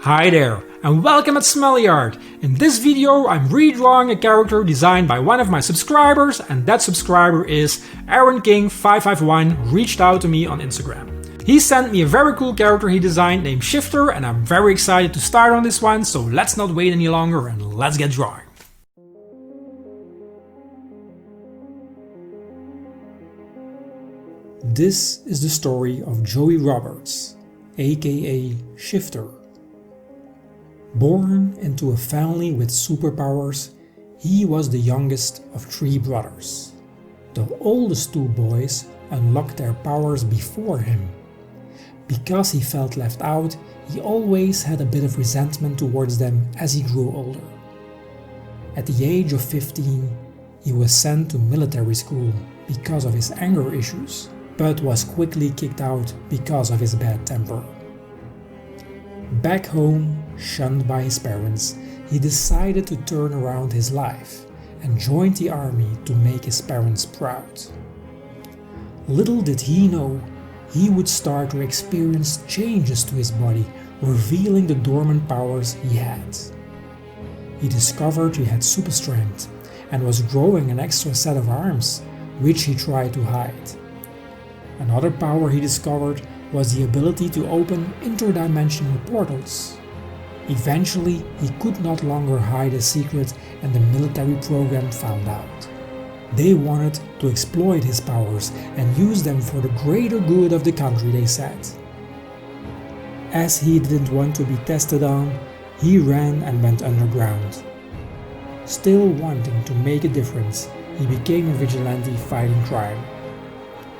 Hi there, and welcome at Smully Art. In this video I'm redrawing a character designed by one of my subscribers, and that subscriber is AaronKing551, reached out to me on Instagram. He sent me a very cool character he designed named Shifter, and I'm very excited to start on this one, so let's not wait any longer and let's get drawing. This is the story of Joey Roberts, aka Shifter. Born into a family with superpowers, he was the youngest of 3 brothers. The oldest 2 boys unlocked their powers before him. Because he felt left out, he always had a bit of resentment towards them as he grew older. At the age of 15, he was sent to military school because of his anger issues, but was quickly kicked out because of his bad temper. Back home, shunned by his parents, he decided to turn around his life and joined the army to make his parents proud. Little did he know, he would start to experience changes to his body, revealing the dormant powers he had. He discovered he had super strength and was growing an extra set of arms, which he tried to hide. Another power he discovered was the ability to open interdimensional portals. Eventually, he could not longer hide his secret, and the military program found out. They wanted to exploit his powers and use them for the greater good of the country, they said. As he didn't want to be tested on, he ran and went underground. Still wanting to make a difference, he became a vigilante fighting crime.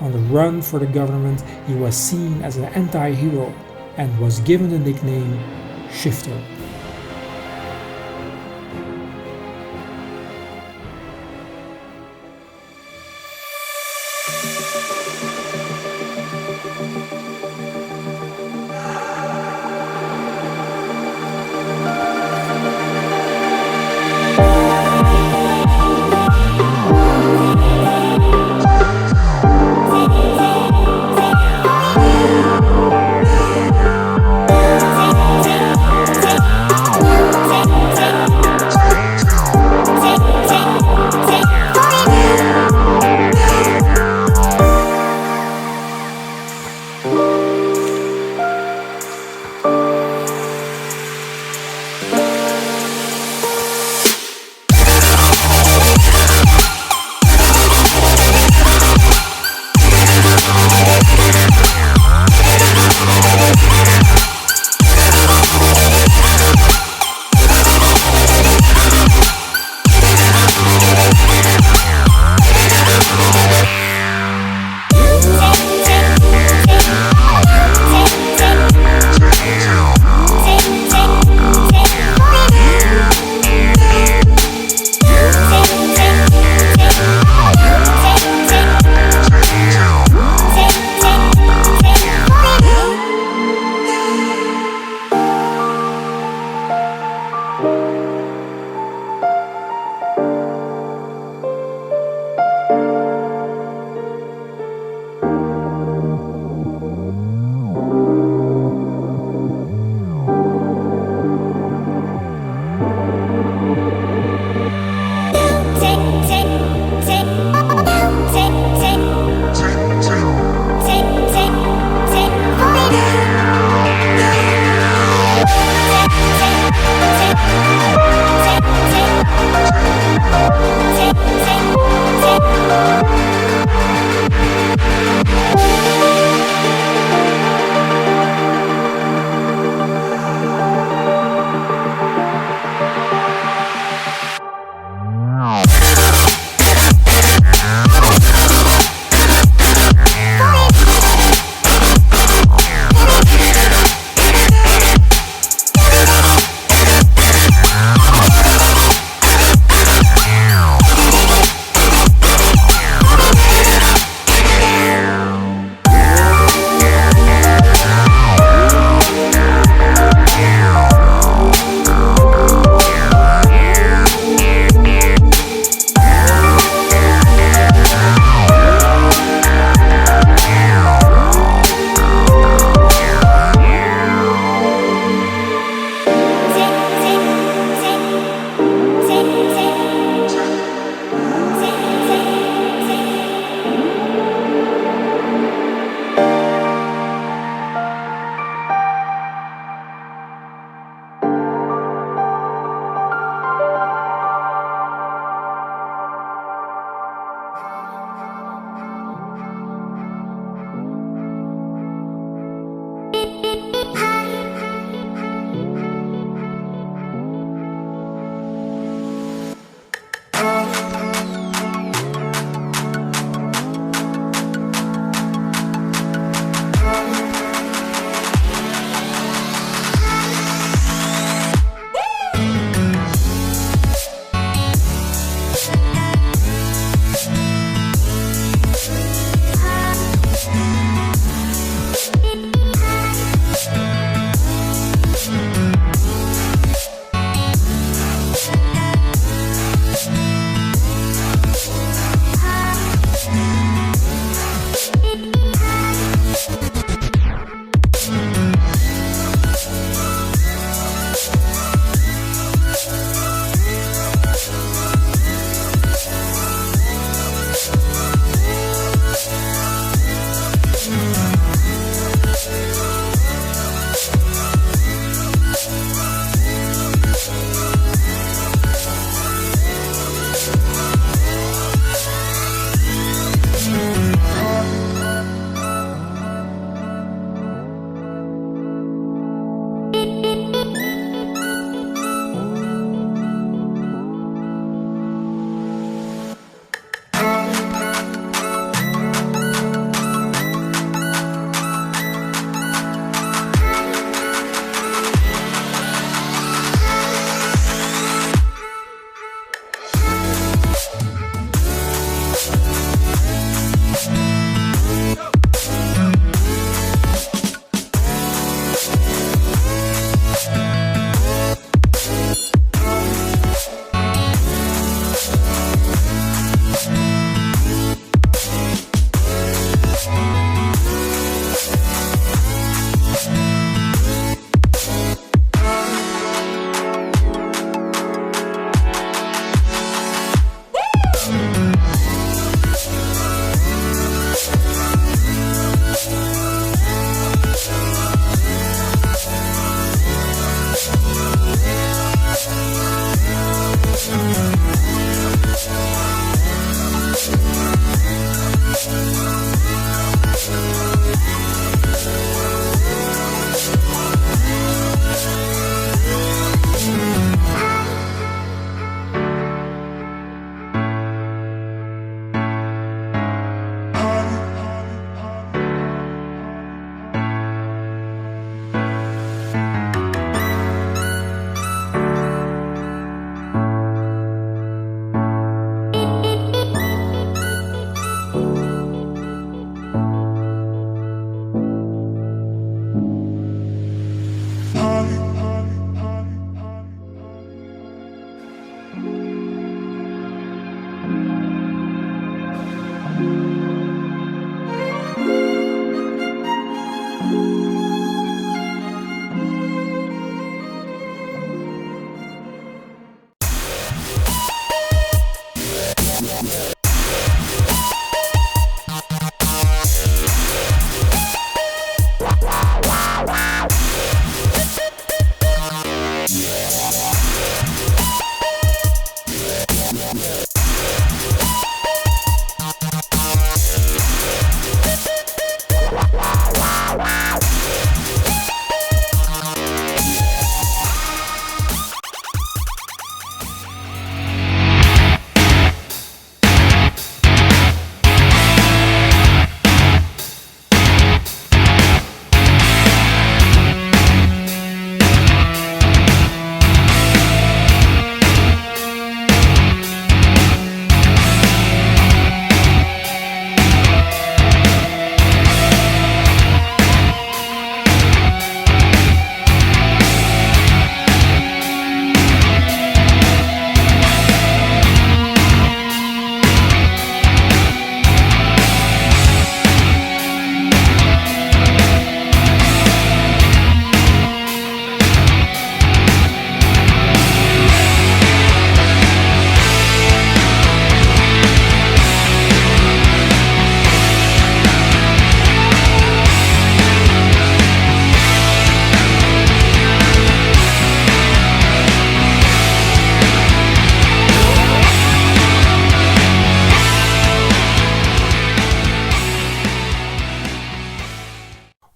On the run for the government, he was seen as an anti-hero and was given the nickname Shifter.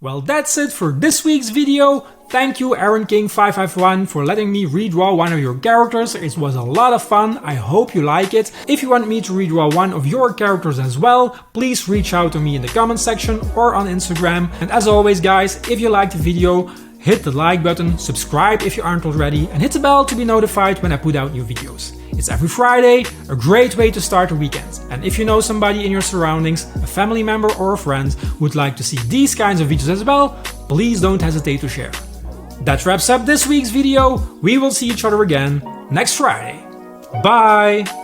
Well, that's it for this week's video. Thank you AaronKing551 for letting me redraw one of your characters. It was a lot of fun. I hope you like it. If you want me to redraw one of your characters as well, please reach out to me in the comment section or on Instagram. And as always guys, if you liked the video, hit the like button, subscribe if you aren't already, and hit the bell to be notified when I put out new videos. It's every Friday, a great way to start the weekend. And if you know somebody in your surroundings, a family member or a friend, who would like to see these kinds of videos as well, please don't hesitate to share. That wraps up this week's video. We will see each other again next Friday. Bye!